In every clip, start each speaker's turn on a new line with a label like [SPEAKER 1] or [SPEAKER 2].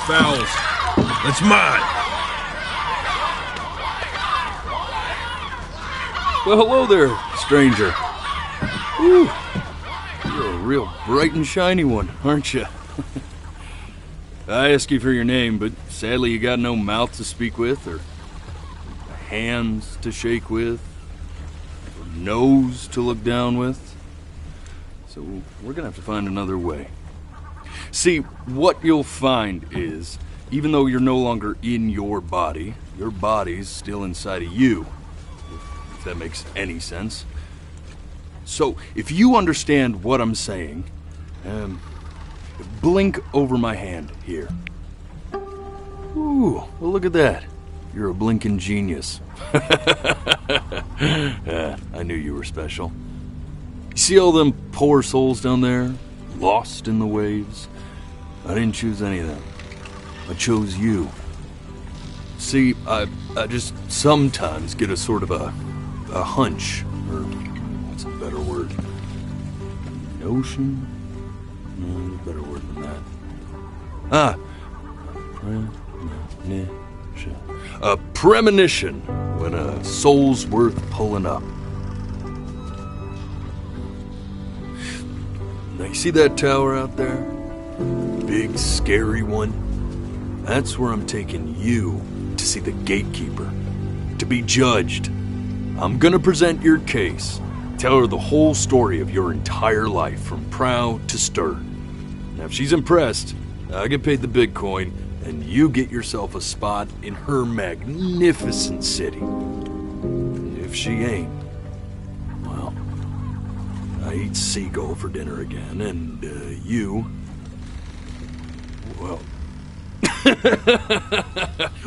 [SPEAKER 1] Fowls. That's mine.
[SPEAKER 2] Well, hello there, stranger. Whew. You're a real bright and shiny one, aren't you? I asked you for your name, but sadly you got no mouth to speak with, or hands to shake with, or nose to look down with. So we're gonna have to find another way. See, what you'll find is, even though you're no longer in your body's still inside of you, if that makes any sense. So, if you understand what I'm saying, blink over my hand here. Ooh, well look at that. You're a blinking genius. I knew you were special. You see all them poor souls down there, lost in the waves? I didn't choose any of them. I chose you. See, I just sometimes get a sort of a hunch, or what's a better word? Notion? No, better word than that. Premonition. A premonition when a soul's worth pulling up. Now you see that tower out there? Big, scary one. That's where I'm taking you to see the gatekeeper, to be judged. I'm gonna present your case, tell her the whole story of your entire life, from prow to stern. Now, if she's impressed, I get paid the Bitcoin, and you get yourself a spot in her magnificent city. If she ain't, well, I eat seagull for dinner again, and you... Well,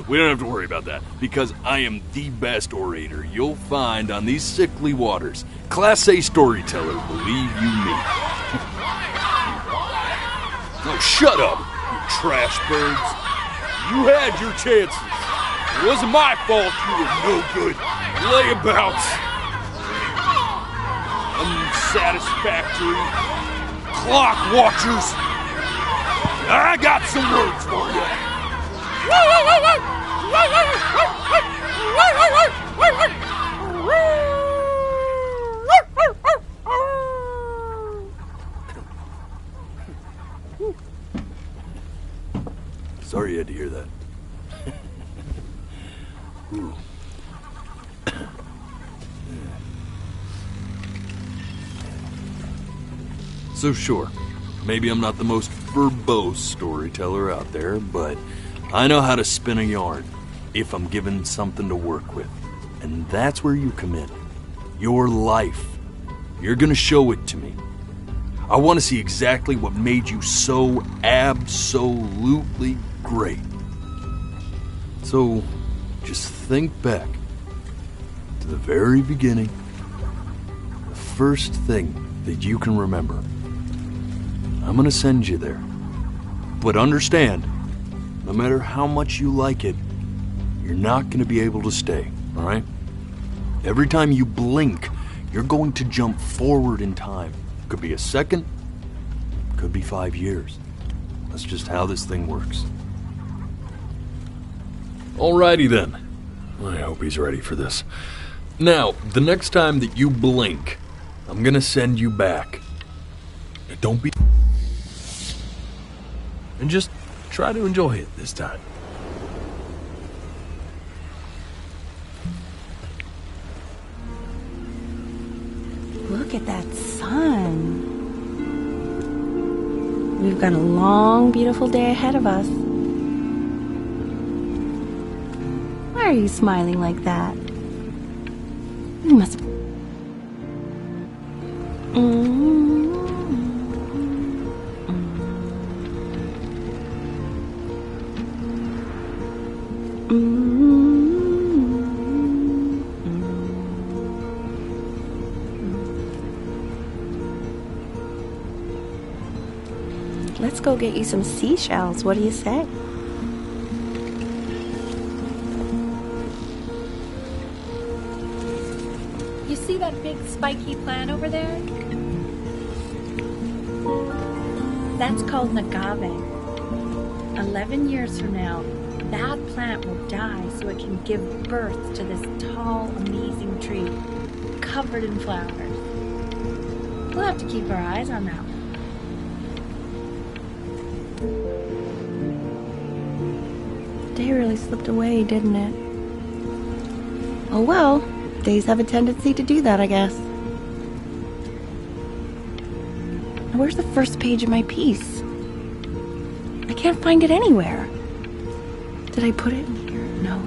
[SPEAKER 2] we don't have to worry about that, because I am the best orator you'll find on these sickly waters. Class A storyteller, believe you me. Oh, shut up, you trash birds. You had your chances. It wasn't my fault you were no good. Layabouts. Unsatisfactory. Clock watchers. I got some words for you. Sorry you had to hear that. So sure, maybe I'm not the most verbose storyteller out there, but I know how to spin a yarn if I'm given something to work with. And that's where you come in. Your life. You're gonna show it to me. I want to see exactly what made you so absolutely great. So, just think back to the very beginning, the first thing that you can remember. I'm gonna send you there. But understand, no matter how much you like it, you're not gonna be able to stay, alright? Every time you blink, you're going to jump forward in time. Could be a second, could be 5 years. That's just how this thing works. Alrighty then. I hope he's ready for this. Now, the next time that you blink, I'm gonna send you back. Don't be... And just try to enjoy it this time.
[SPEAKER 3] Look at that sun. We've got a long, beautiful day ahead of us. Why are you smiling like that? You must... Let's go get you some seashells. What do you say?
[SPEAKER 4] You see that big spiky plant over there? That's called an agave. 11 years from now, that plant will die so it can give birth to this tall, amazing tree covered in flowers. We'll have to keep our eyes on that one.
[SPEAKER 3] The day really slipped away, didn't it? Oh well, days have a tendency to do that, I guess. Now, where's the first page of my piece? I can't find it anywhere. Did I put it in here? No.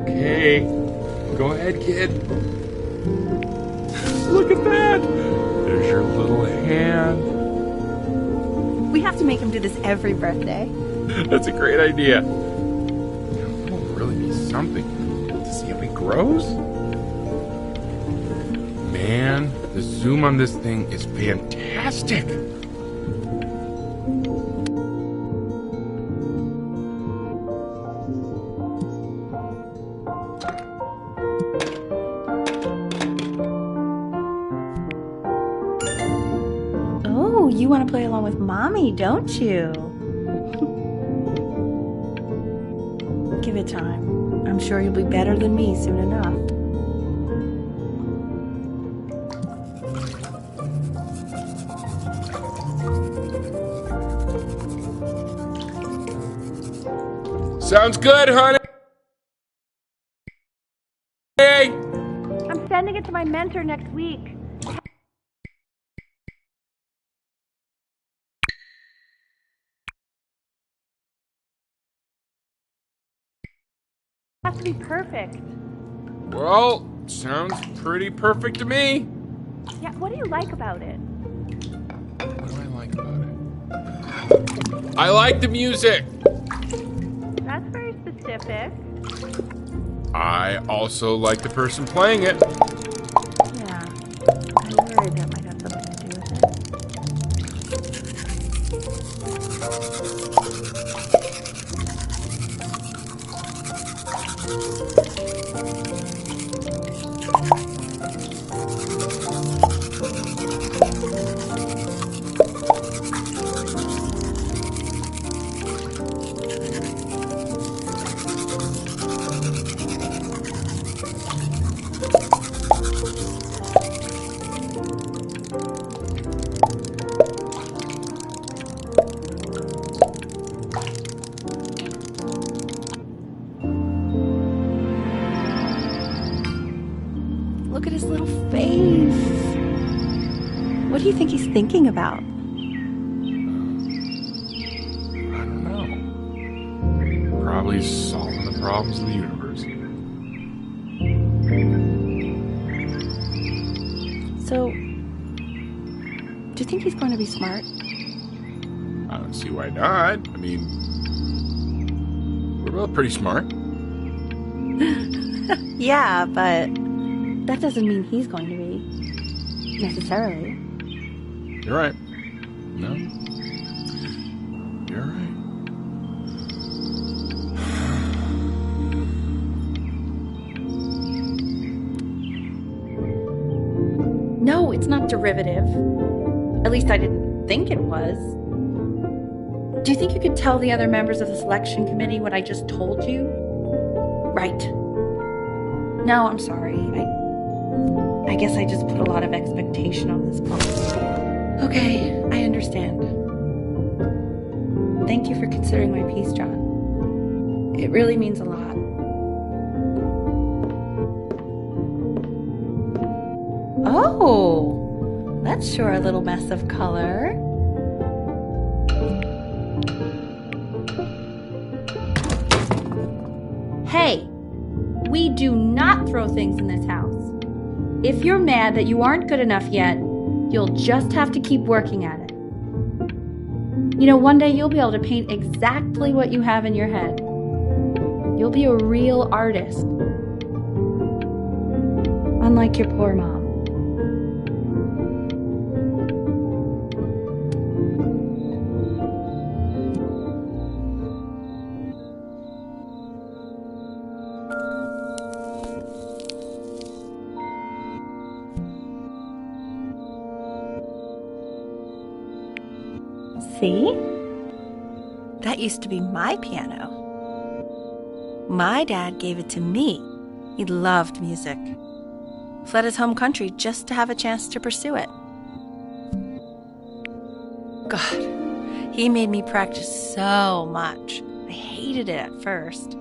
[SPEAKER 5] Okay, go ahead, kid. Look at that! There's your little hand.
[SPEAKER 3] We have to make him do this every birthday.
[SPEAKER 5] That's a great idea. It'll really be something to see how he grows. Man, the zoom on this thing is fantastic.
[SPEAKER 3] Oh, you want to play along with Mommy, don't you? Give it time. I'm sure you'll be better than me soon enough.
[SPEAKER 5] Sounds good, honey. Hey!
[SPEAKER 3] I'm sending it to my mentor next week. It has to be perfect.
[SPEAKER 5] Well, sounds pretty perfect to me.
[SPEAKER 3] Yeah, what do you like about it?
[SPEAKER 5] What do I like about it? I like the music.
[SPEAKER 3] That's very specific.
[SPEAKER 5] I also like the person playing it.
[SPEAKER 3] Yeah, I'm worried that might have something to do with it. Look at his little face. What do you think he's thinking about?
[SPEAKER 5] I don't know. Probably solving the problems of the universe.
[SPEAKER 3] So, do you think he's going to be smart?
[SPEAKER 5] I don't see why not. I mean, we're both pretty smart.
[SPEAKER 3] Yeah, but that doesn't mean he's going to be, necessarily.
[SPEAKER 5] You're right. No. You're right.
[SPEAKER 4] derivative. At least I didn't think it was. Do you think you could tell the other members of the selection committee what I just told you? Right. No, I'm sorry. I guess I just put a lot of expectation on this post. Okay, I understand. Thank you for considering my piece, John. It really means a lot. Oh, that's sure a little mess of color. Hey, we do not throw things in this house. If you're mad that you aren't good enough yet, you'll just have to keep working at it. You know, one day you'll be able to paint exactly what you have in your head. You'll be a real artist. Unlike your poor mom. See? That used to be my piano. My dad gave it to me. He loved music. Fled his home country just to have a chance to pursue it. God, he made me practice so much. I hated it at first.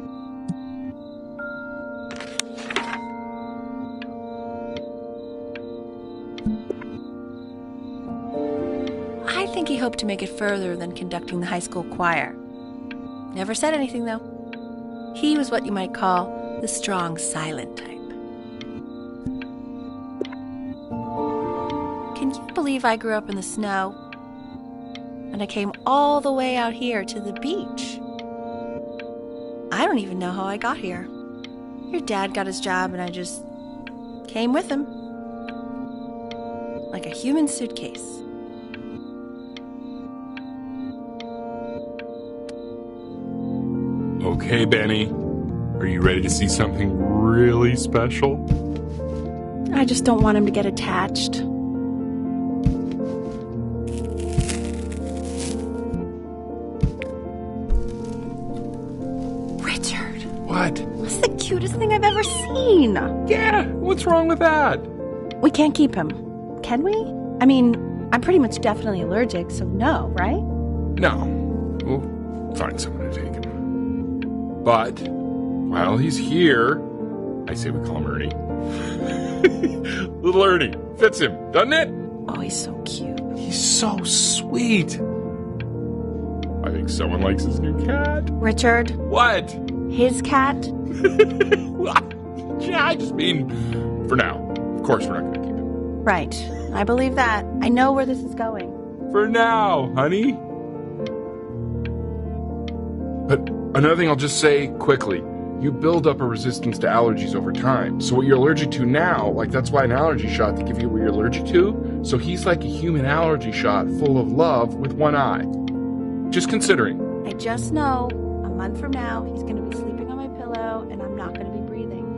[SPEAKER 4] I think he hoped to make it further than conducting the high school choir. Never said anything, though. He was what you might call the strong, silent type. Can you believe I grew up in the snow? And I came all the way out here to the beach. I don't even know how I got here. Your dad got his job and I just came with him. Like a human suitcase.
[SPEAKER 5] Okay, Benny. Are you ready to see something really special?
[SPEAKER 3] I just don't want him to get attached. Richard.
[SPEAKER 5] What?
[SPEAKER 3] That's the cutest thing I've ever seen.
[SPEAKER 5] Yeah, what's wrong with that?
[SPEAKER 3] We can't keep him, can we? I mean, I'm pretty much definitely allergic, so no, right?
[SPEAKER 5] No. We'll find someone to take him. But while he's here, I say we call him Ernie. Little Ernie. Fits him, doesn't it?
[SPEAKER 3] Oh, he's so cute.
[SPEAKER 5] He's so sweet. I think someone likes his new cat.
[SPEAKER 3] Richard,
[SPEAKER 5] What?
[SPEAKER 3] his cat?
[SPEAKER 5] Yeah, I just mean, for now. Of course we're not going to keep him.
[SPEAKER 3] Right. I believe that. I know where this is going.
[SPEAKER 5] For now, honey. But another thing I'll just say quickly. You build up a resistance to allergies over time. So what you're allergic to now, like that's why an allergy shot to give you what you're allergic to. So he's like a human allergy shot full of love with one eye. Just considering.
[SPEAKER 3] I just know a month from now he's going to be sleeping on my pillow and I'm not going to be breathing.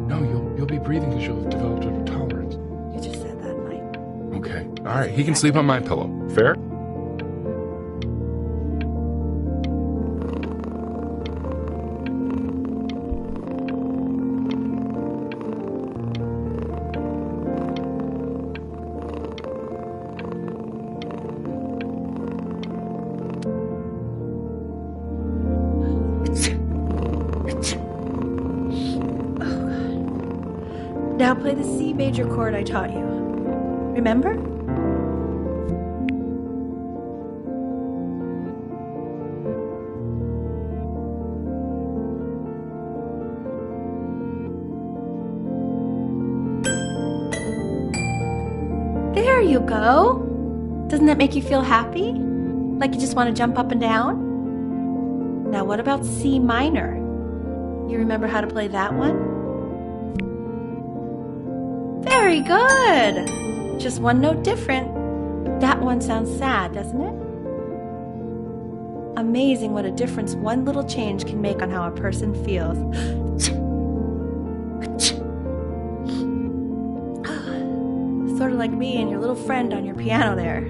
[SPEAKER 5] No, you'll be breathing because you'll have developed a tolerance.
[SPEAKER 3] You just said that, Mike.
[SPEAKER 5] Okay. All right. He can sleep on my pillow. Fair?
[SPEAKER 3] Now play the C major chord I taught you. Remember? There you go. Doesn't that make you feel happy? Like you just want to jump up and down? Now what about C minor? You remember how to play that one? Very good. Just one note different. That one sounds sad, doesn't it? Amazing what a difference one little change can make on how a person feels. like me and your little friend on your piano there.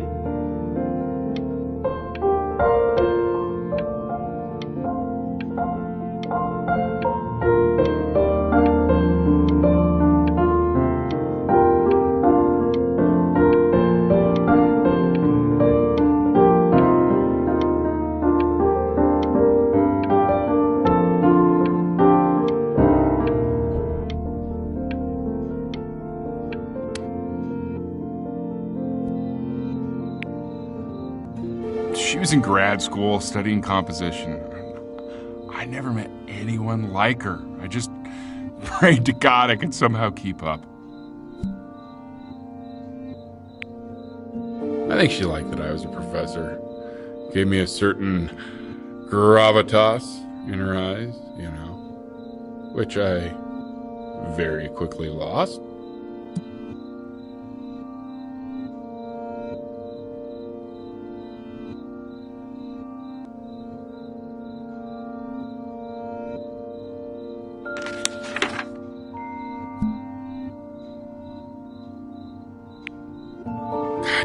[SPEAKER 5] She was in grad school studying composition. I never met anyone like her. I just prayed to God I could somehow keep up. I think she liked that I was a professor. Gave me a certain gravitas in her eyes, you know, which I very quickly lost.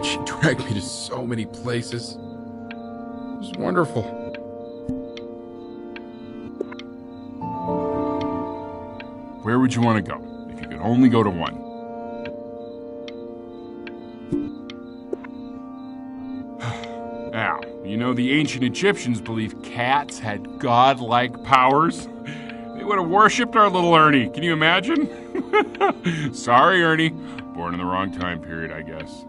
[SPEAKER 5] She dragged me to so many places. It was wonderful. Where would you want to go if you could only go to one? Now, you know the ancient Egyptians believed cats had godlike powers. They would have worshipped our little Ernie. Can you imagine? Sorry, Ernie. Born in the wrong time period, I guess.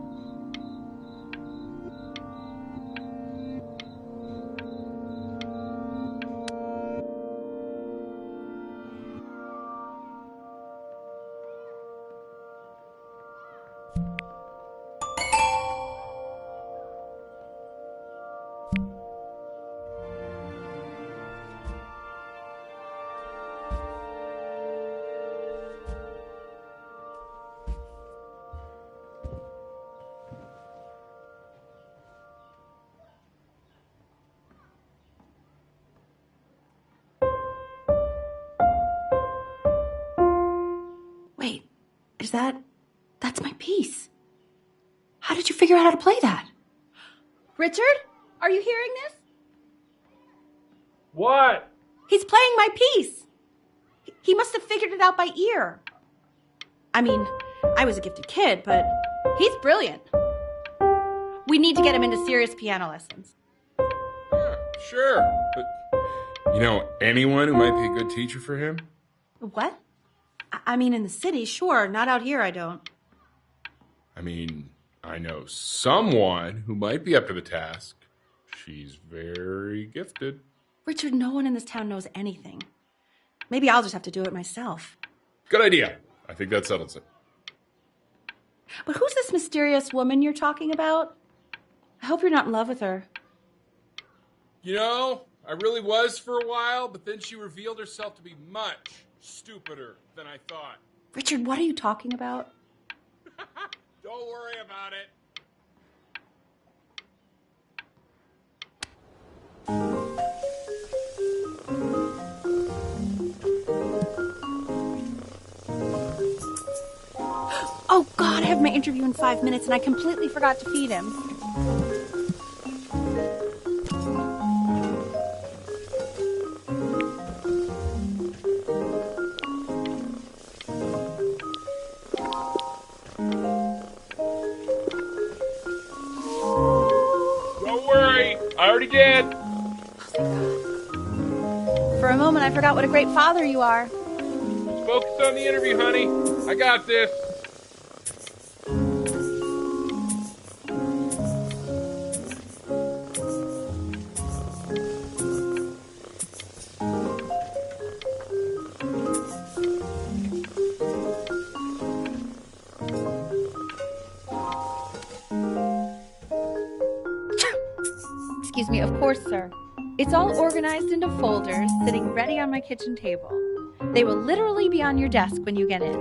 [SPEAKER 3] Wait, that's my piece. How did you figure out how to play that? Richard, are you hearing this?
[SPEAKER 1] What?
[SPEAKER 3] He's playing my piece. He must have figured it out by ear. I mean, I was a gifted kid, but he's brilliant. We need to get him into serious piano lessons.
[SPEAKER 5] Yeah, sure. But you know anyone who might be a good teacher for him?
[SPEAKER 3] What? I mean, in the city, sure. Not out here, I don't.
[SPEAKER 5] I mean, I know someone who might be up to the task. She's very gifted.
[SPEAKER 3] Richard, no one in this town knows anything. Maybe I'll just have to do it myself.
[SPEAKER 5] Good idea. I think that settles it.
[SPEAKER 3] But who's this mysterious woman you're talking about? I hope you're not in love with her.
[SPEAKER 5] You know, I really was for a while, but then she revealed herself to be much stupider than I thought.
[SPEAKER 3] Richard, what are you talking about?
[SPEAKER 5] Don't worry about it.
[SPEAKER 3] Oh, God, I have my interview in 5 minutes, and I completely forgot to feed him.
[SPEAKER 5] Don't worry, I already did.
[SPEAKER 3] For a moment, I forgot what a great father you are.
[SPEAKER 5] Just focus on the interview, honey. I got this.
[SPEAKER 4] Excuse me, of course, sir. It's all organized into folders, sitting ready on my kitchen table. They will literally be on your desk when you get in.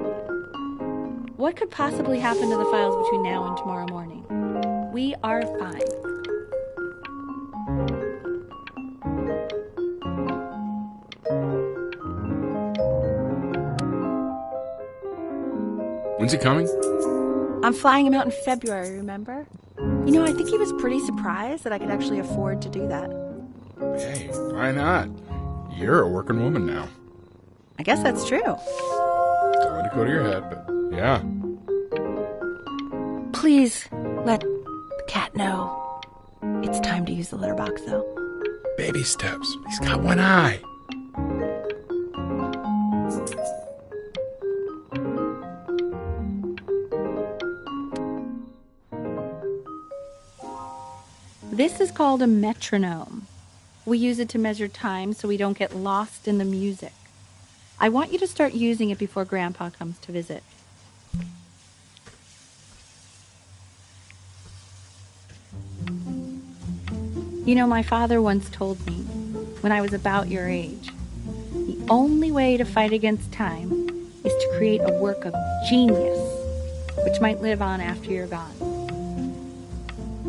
[SPEAKER 4] What could possibly happen to the files between now and tomorrow morning? We are fine.
[SPEAKER 5] When's he coming?
[SPEAKER 3] I'm flying him out in February, remember? You know, I think he was pretty surprised that I could actually afford to do that.
[SPEAKER 5] Hey, why not? You're a working woman now.
[SPEAKER 3] I guess that's true.
[SPEAKER 5] Don't let it go to your head, but yeah.
[SPEAKER 3] Please let the cat know. It's time to use the litter box, though.
[SPEAKER 5] Baby steps. He's got one eye.
[SPEAKER 4] This is called a metronome. We use it to measure time so we don't get lost in the music. I want you to start using it before Grandpa comes to visit. You know, my father once told me, when I was about your age, the only way to fight against time is to create a work of genius, which might live on after you're gone.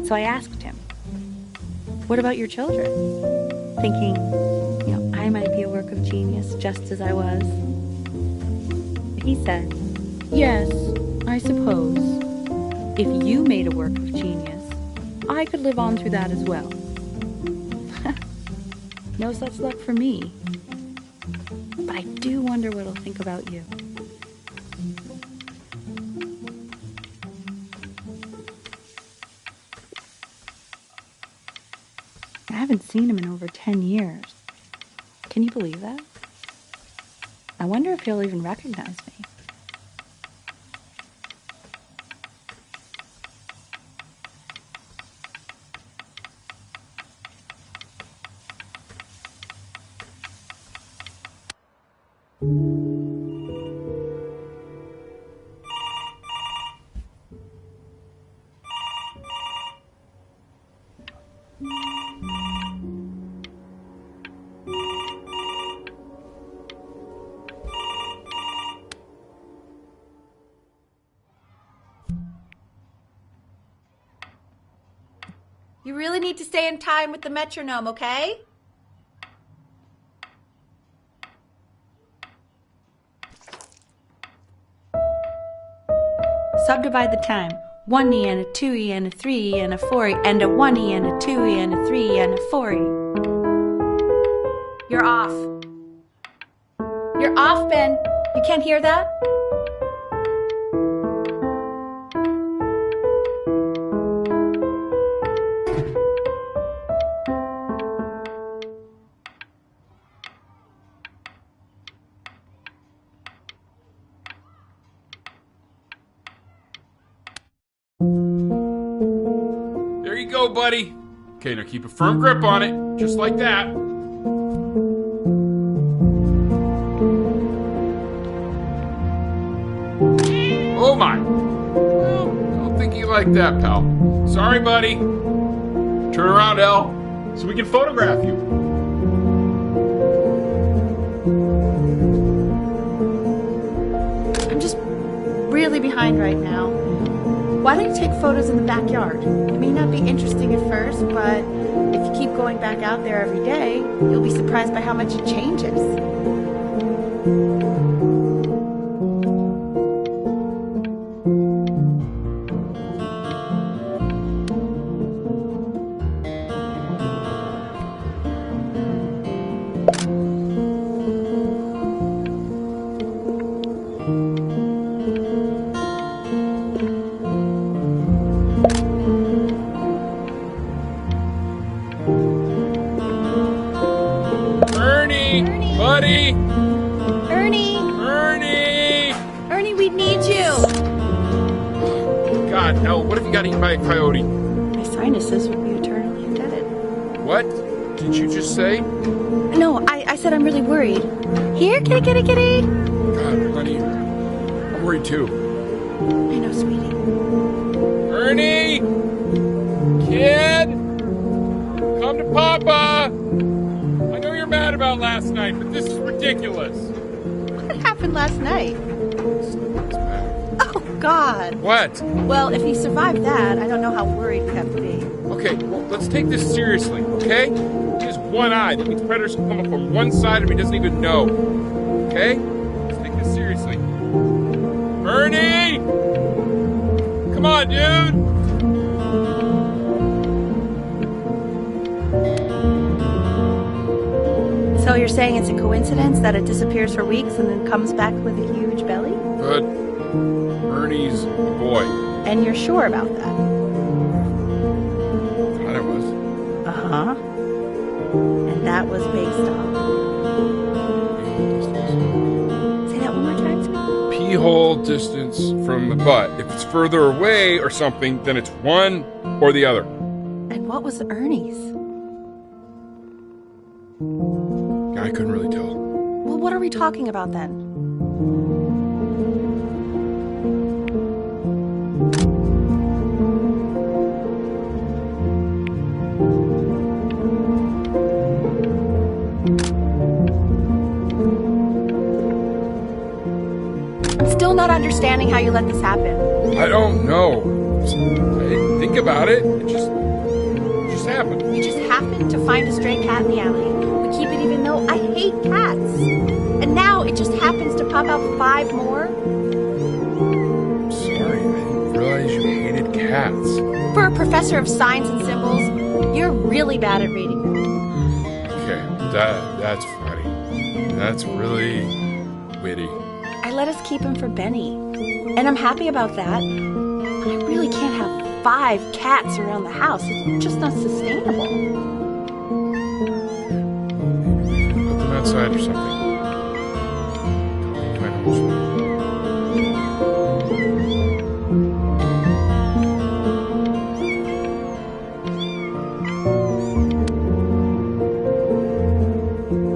[SPEAKER 4] So I asked him, what about your children? Thinking, I might be a work of genius just as I was. He said, yes, I suppose. If you made a work of genius, I could live on through that as well. No such luck for me. But I do wonder what he'll think about you. I haven't seen him in over 10 years. Can you believe that? I wonder if he'll even recognize me.
[SPEAKER 3] You really need to stay in time with the metronome, okay?
[SPEAKER 4] Subdivide the time. 1E and a 2E and a 3E and a 4E and a 1E and a 2E and a 3E and a 4E.
[SPEAKER 3] You're off. You're off, Ben. You can't hear that?
[SPEAKER 5] There you go, buddy. Okay, now keep a firm grip on it, just like that. Oh my. Well, don't think you like that, pal. Sorry, buddy. Turn around, Elle, so we can photograph you.
[SPEAKER 3] I'm just really behind right now. Why don't you take photos in the backyard? It may not be interesting at first, but if you keep going back out there every day, you'll be surprised by how much it changes.
[SPEAKER 5] Buddy!
[SPEAKER 3] Ernie! Ernie, we need you!
[SPEAKER 5] God, Elle, what if you got eaten by a coyote?
[SPEAKER 3] My sinuses would be eternally indebted.
[SPEAKER 5] What did you just say?
[SPEAKER 3] No, I said I'm really worried. Here, kitty!
[SPEAKER 5] God, honey, I'm worried too.
[SPEAKER 3] I know, sweetie.
[SPEAKER 5] Ernie! Kid! Come to Papa! I know you're mad about last night, but this is ridiculous.
[SPEAKER 3] What happened last night? Oh, God.
[SPEAKER 5] What?
[SPEAKER 3] Well, if he survived that, I don't know how worried we have to be.
[SPEAKER 5] Okay, well, let's take this seriously, okay? He has one eye. That means predators can come up from one side of him he doesn't even know. Okay? Let's take this seriously. Ernie! on, dude!
[SPEAKER 3] So you're saying it's a coincidence that it disappears for weeks and then comes back with a huge belly?
[SPEAKER 5] But Ernie's a boy.
[SPEAKER 3] And you're sure about that?
[SPEAKER 5] Thought I was.
[SPEAKER 3] Uh-huh. And that was based on... Say that one more time, sweetie.
[SPEAKER 5] Pee-hole distance from the butt. If it's further away or something, then it's one or the other.
[SPEAKER 3] And what was Ernie's?
[SPEAKER 5] I couldn't really tell.
[SPEAKER 3] Well, what are we talking about then? I'm still not understanding how you let this happen.
[SPEAKER 5] I don't know. I didn't think about it. It just happened.
[SPEAKER 3] You just happened to find a stray cat in the alley. We keep it even though I hate cats. And now it just happens to pop out 5 more?
[SPEAKER 5] Sorry, I didn't realize you hated cats.
[SPEAKER 3] For a professor of signs and symbols, you're really bad at reading them.
[SPEAKER 5] Okay, that's funny. That's really witty.
[SPEAKER 3] I let us keep him for Benny. And I'm happy about that. But I really can't have 5 cats around the house. It's just not sustainable.
[SPEAKER 5] Put them outside or something. Find a home.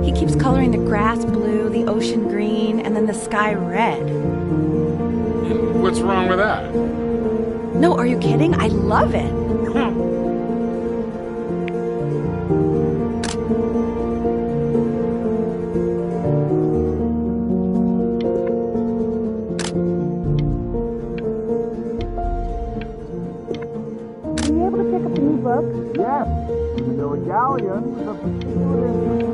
[SPEAKER 3] He keeps coloring the grass blue, the ocean green, and then the sky red.
[SPEAKER 5] And what's wrong with that?
[SPEAKER 3] No, are you kidding? I love it. Were you able to pick up a new book?
[SPEAKER 6] Yes, even though a galleon was of particular interest.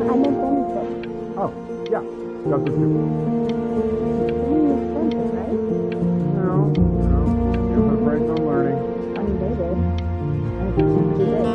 [SPEAKER 3] I meant anything.
[SPEAKER 6] Oh, yeah, Douglas Hill.
[SPEAKER 3] Really expensive, right?
[SPEAKER 6] No, different price on learning.
[SPEAKER 3] I mean, they did. I think it's too late.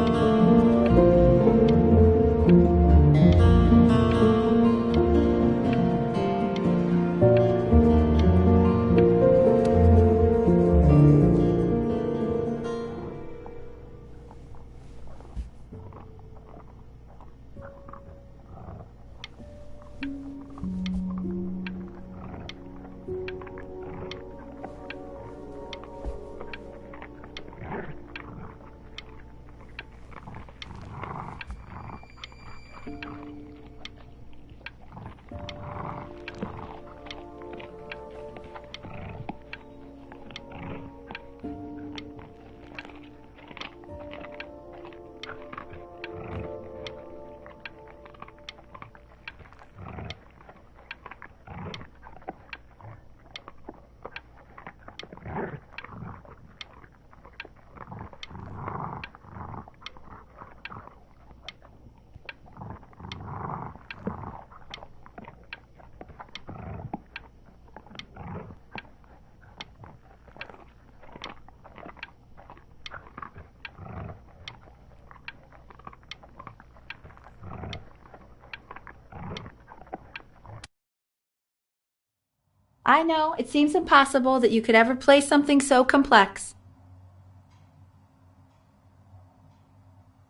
[SPEAKER 3] I know, it seems impossible that you could ever play something so complex.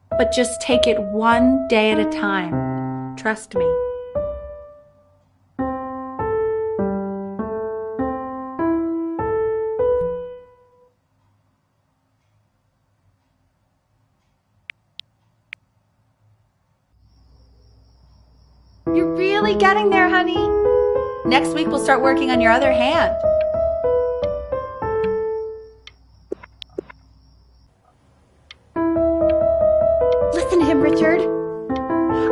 [SPEAKER 3] But just take it one day at a time. Trust me. You're really getting there, honey. Next week we'll start working on your other hand. Listen to him, Richard.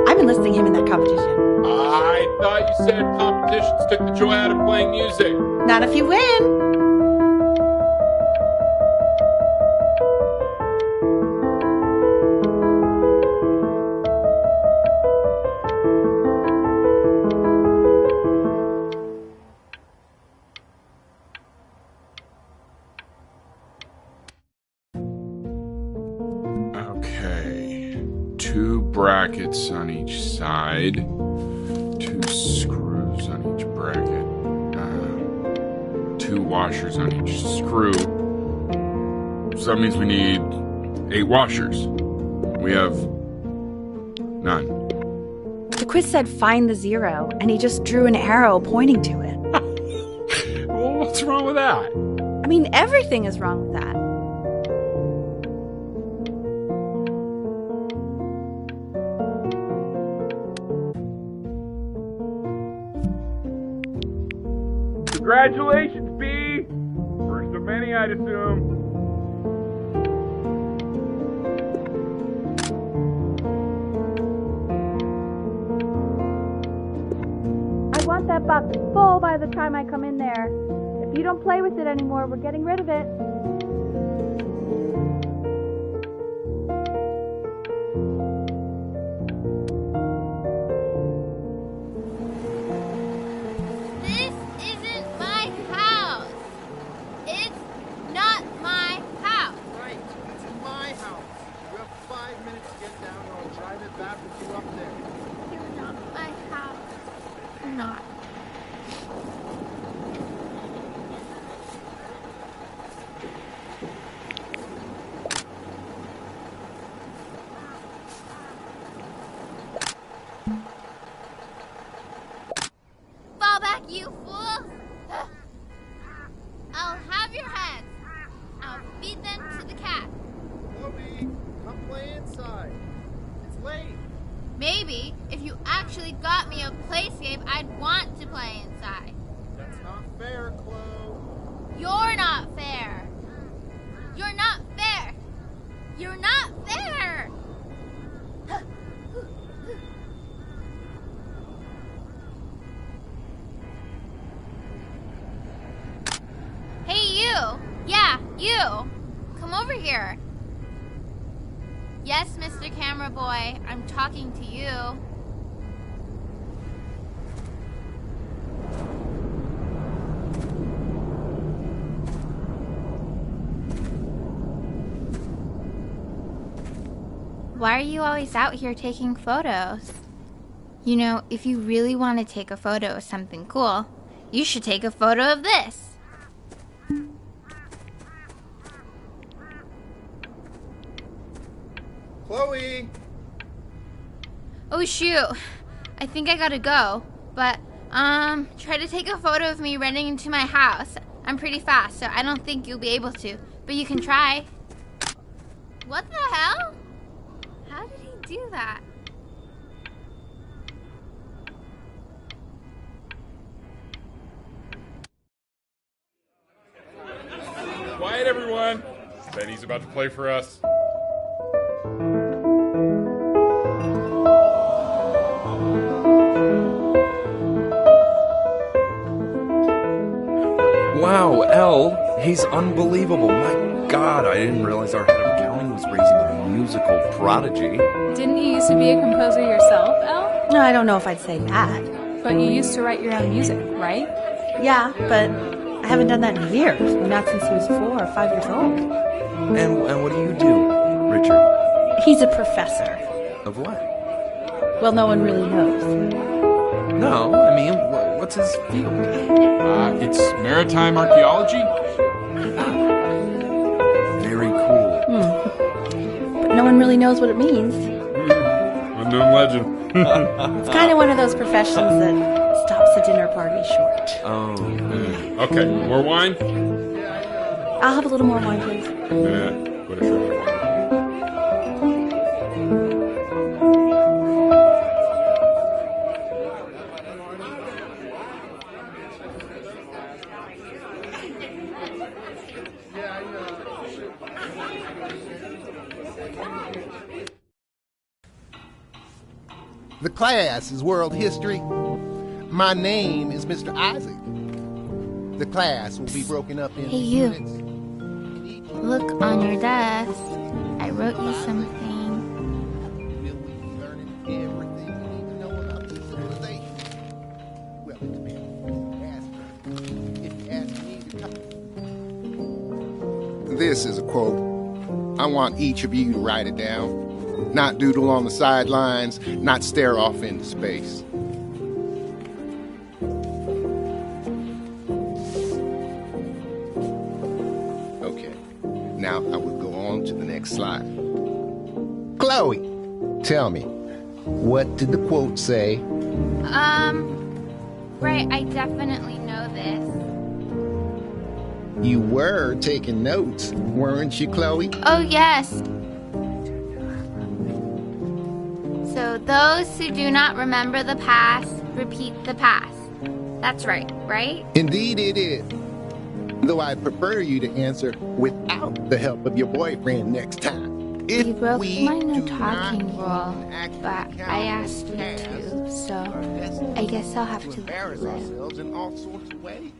[SPEAKER 3] I'm enlisting him in that competition.
[SPEAKER 5] I thought you said competitions took the joy out of playing music.
[SPEAKER 3] Not if you win.
[SPEAKER 5] brackets on each side, 2 screws on each bracket, 2 washers on each screw. So that means we need 8 washers. We have none.
[SPEAKER 3] The quiz said find the 0, and he just drew an arrow pointing to it.
[SPEAKER 5] Well, what's wrong with that?
[SPEAKER 3] I mean, everything is wrong with that.
[SPEAKER 5] Congratulations, B! First of many, I'd assume.
[SPEAKER 3] I want that box full by the time I come in there. If you don't play with it anymore, we're getting rid of it.
[SPEAKER 7] This isn't my house. It's not my house.
[SPEAKER 6] Right, it's my house. You have 5 minutes to get down, or I'll drive it back with you up there.
[SPEAKER 7] You're not my house. You're not. Fall back, you fool! I'll have your heads. I'll feed them to the cat.
[SPEAKER 6] Chloe, come play inside. It's late.
[SPEAKER 7] Maybe if you actually got me a playscape, I'd want to play inside.
[SPEAKER 6] That's not fair, Chloe.
[SPEAKER 7] You're not fair. You're not fair. You're not fair. Hey, you. Yeah, you. Come over here. Yes, Mr. Camera Boy, I'm talking to you. Why are you always out here taking photos? You know, if you really want to take a photo of something cool, you should take a photo of this.
[SPEAKER 6] Chloe!
[SPEAKER 7] Oh shoot, I think I gotta go. But, try to take a photo of me running into my house. I'm pretty fast, so I don't think you'll be able to. But you can try. What the hell? How did he do that?
[SPEAKER 5] Quiet, everyone. Benny's about to play for us.
[SPEAKER 1] Wow, Elle, he's unbelievable. My God, I didn't realize our head of accounting was raising a musical prodigy.
[SPEAKER 8] Didn't you used to be a composer yourself, Elle?
[SPEAKER 3] No, I don't know if I'd say that.
[SPEAKER 8] But you used to write your own music, right?
[SPEAKER 3] Yeah, but I haven't done that in years. Not since he was 4 or 5 years old.
[SPEAKER 1] And what do you do, Richard?
[SPEAKER 3] He's a professor.
[SPEAKER 1] Of what?
[SPEAKER 3] Well, no one really knows.
[SPEAKER 1] No, I mean, what's his field?
[SPEAKER 5] It's maritime archaeology.
[SPEAKER 1] Very cool.
[SPEAKER 3] But no one really knows what it means.
[SPEAKER 5] Unknown legend.
[SPEAKER 3] It's kind of one of those professions that stops a dinner party short.
[SPEAKER 1] Oh.
[SPEAKER 5] Okay, more wine?
[SPEAKER 3] I'll have a little more wine, please.
[SPEAKER 5] Yeah, what a shot.
[SPEAKER 6] The class is world history. My name is Mr. Isaac. The class will be broken up into
[SPEAKER 7] Hey, you.
[SPEAKER 6] units.
[SPEAKER 7] Look on your desk. I wrote you something.
[SPEAKER 6] Will we be learning everything we need to know about this civilization? Well, it depends. If you ask me to talk. This is a quote. I want each of you to write it down. not doodle on the sidelines, not stare off into space. Okay, now I will go on to the next slide. Chloe, tell me, what did the quote say?
[SPEAKER 7] Right, I definitely know this.
[SPEAKER 6] You were taking notes, weren't you, Chloe?
[SPEAKER 7] Oh, yes. So those who do not remember the past, repeat the past. That's right, right?
[SPEAKER 6] Indeed it is. Though I'd prefer you to answer without the help of your boyfriend next time. If
[SPEAKER 7] You broke
[SPEAKER 6] we
[SPEAKER 7] my no
[SPEAKER 6] do
[SPEAKER 7] talking
[SPEAKER 6] not
[SPEAKER 7] rule,
[SPEAKER 6] actually
[SPEAKER 7] but
[SPEAKER 6] count
[SPEAKER 7] I asked you
[SPEAKER 6] past,
[SPEAKER 7] to, so
[SPEAKER 6] our destiny
[SPEAKER 7] I guess I'll have to let
[SPEAKER 6] embarrass
[SPEAKER 7] you live.
[SPEAKER 6] ourselves in all sorts of ways.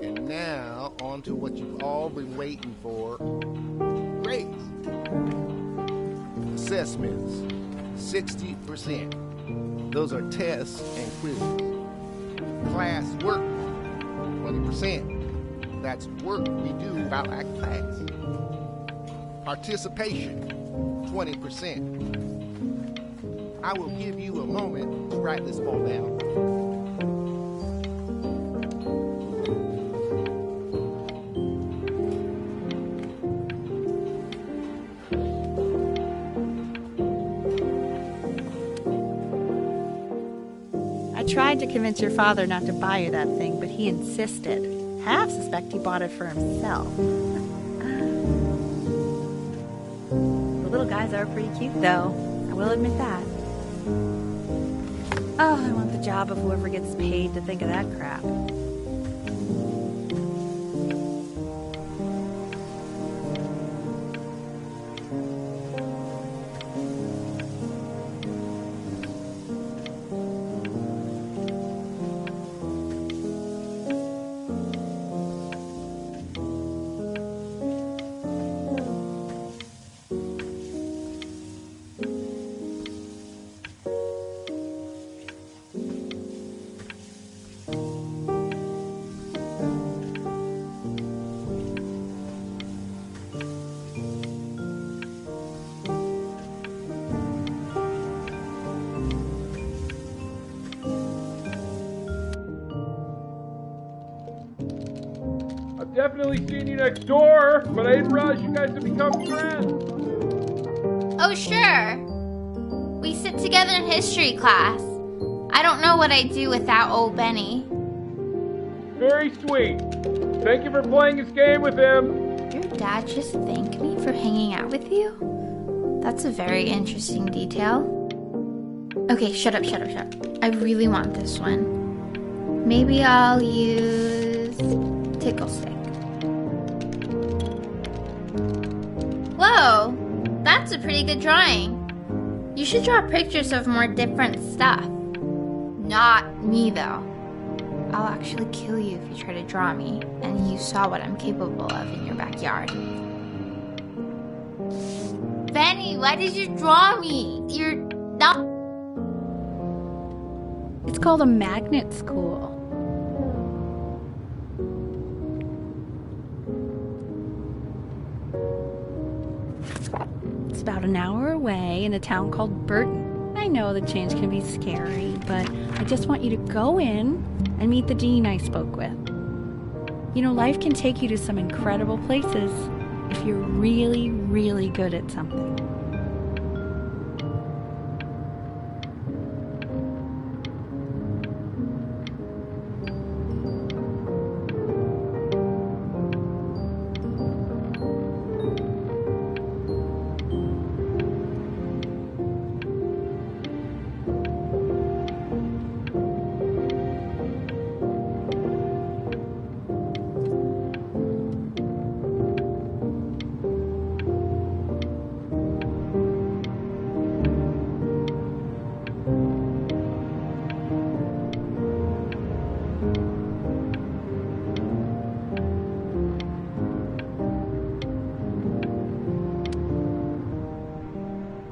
[SPEAKER 6] And now, on to what you've all been waiting for. Grades. Assessments, 60%. Those are tests and quizzes. Class work, 20%. That's work we do while at class. Participation, 20%. I will give you a moment to write this all down.
[SPEAKER 3] I tried to convince your father not to buy you that thing, but he insisted. Half suspect he bought it for himself. The little guys are pretty cute, though. I will admit that. Oh, I want the job of whoever gets paid to think of that crap.
[SPEAKER 5] Definitely seen you next door, but I didn't realize you guys had become friends.
[SPEAKER 7] Oh, sure. We sit together in history class. I don't know what I'd do without old Benny.
[SPEAKER 5] Very sweet. Thank you for playing this game with him.
[SPEAKER 7] Your dad just thanked me for hanging out with you? That's a very interesting detail. Okay, shut up. I really want this one. Maybe I'll use Tickle Stick. Whoa, that's a pretty good drawing. You should draw pictures of more different stuff. Not me, though. I'll actually kill you if you try to draw me, and you saw what I'm capable of in your backyard. Benny, why did you draw me? You're not...
[SPEAKER 3] It's called a magnet school. It's about an hour away in a town called Burton. I know the change can be scary, but I just want you to go in and meet the dean I spoke with. You know, life can take you to some incredible places if you're really, really good at something.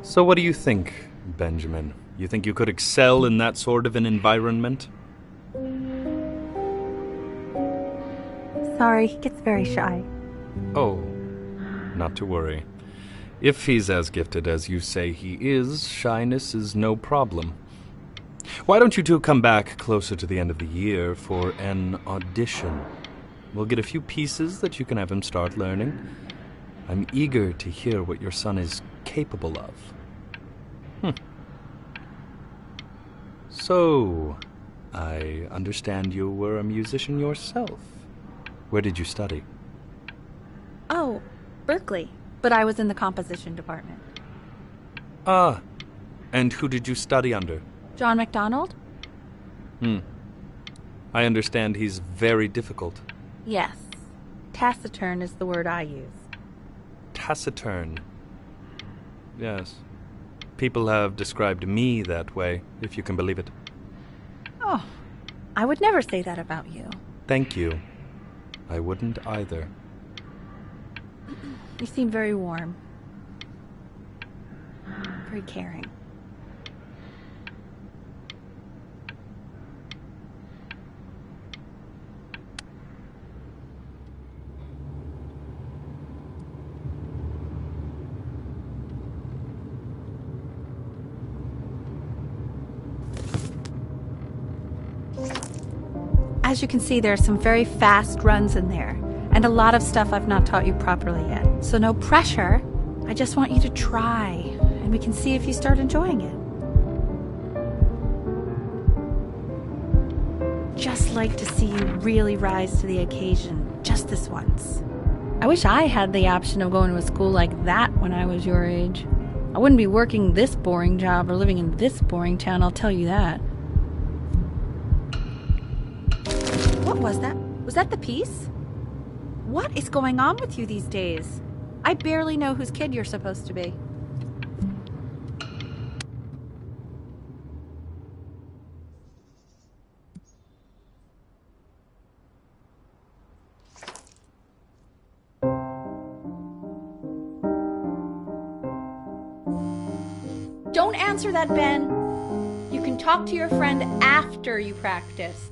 [SPEAKER 2] So what do you think, Benjamin? You think you could excel in that sort of an environment?
[SPEAKER 3] Sorry, he gets very shy.
[SPEAKER 2] Oh, not to worry. If he's as gifted as you say he is, shyness is no problem. Why don't you two come back closer to the end of the year for an audition? We'll get a few pieces that you can have him start learning. I'm eager to hear what your son is capable of. So, I understand you were a musician yourself. Where did you study?
[SPEAKER 3] Oh, Berkeley. But I was in the composition department.
[SPEAKER 2] Ah, and who did you study under?
[SPEAKER 3] John MacDonald?
[SPEAKER 2] I understand he's very difficult.
[SPEAKER 3] Yes. Taciturn is the word I use.
[SPEAKER 2] Taciturn. Yes. People have described me that way, if you can believe it.
[SPEAKER 3] Oh, I would never say that about you.
[SPEAKER 2] Thank you. I wouldn't either.
[SPEAKER 3] You seem very warm. Very caring. As you can see, there are some very fast runs in there, and a lot of stuff I've not taught you properly yet. So no pressure. I just want you to try, and we can see if you start enjoying it. Just like to see you really rise to the occasion, just this once. I wish I had the option of going to a school like that when I was your age. I wouldn't be working this boring job or living in this boring town, I'll tell you that. What was that? Was that the piece? What is going on with you these days? I barely know whose kid you're supposed to be. Don't answer that, Ben. You can talk to your friend after you practice.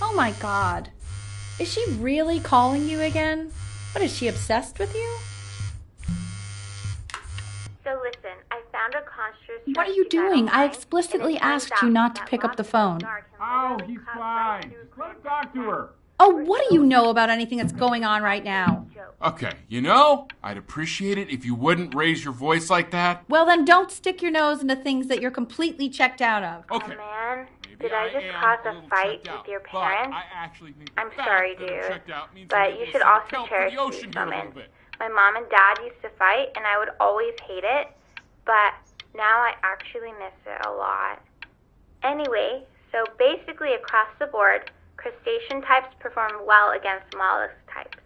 [SPEAKER 3] Oh my God. Is she really calling you again? What, is she obsessed with you?
[SPEAKER 9] So listen, I found a construct.
[SPEAKER 3] What are you doing? I explicitly asked you not to pick up the phone.
[SPEAKER 5] Oh, he's fine. Let him talk to her.
[SPEAKER 3] Oh, what do you know about anything that's going on right now?
[SPEAKER 5] Okay, you know, I'd appreciate it if you wouldn't raise your voice like that.
[SPEAKER 3] Well, then don't stick your nose into things that you're completely checked out of.
[SPEAKER 5] Okay.
[SPEAKER 9] Oh man,
[SPEAKER 5] Maybe
[SPEAKER 9] did I just cause a fight with your parents?
[SPEAKER 5] I actually think
[SPEAKER 9] I'm sorry, dude, but you should also cherish these moments. My mom and dad used to fight, and I would always hate it, but now I actually miss it a lot. Anyway, so basically across the board, crustacean types perform well against mollusk types.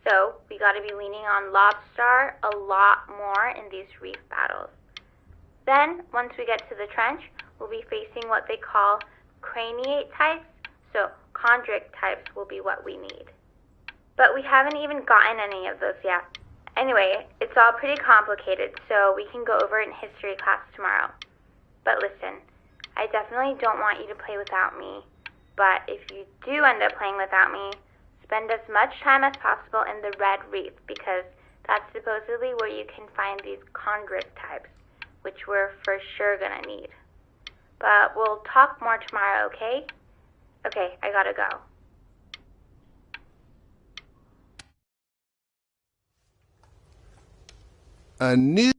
[SPEAKER 9] So we got to be leaning on lobster a lot more in these reef battles. Then, once we get to the trench, we'll be facing what they call craniate types, so chondric types will be what we need. But we haven't even gotten any of those yet. Anyway, it's all pretty complicated, so we can go over it in history class tomorrow. But listen, I definitely don't want you to play without me. But if you do end up playing without me, spend as much time as possible in the red reef, because that's supposedly where you can find these chondric types, which we're for sure gonna need. But we'll talk more tomorrow, okay? Okay, I gotta go.
[SPEAKER 6] A new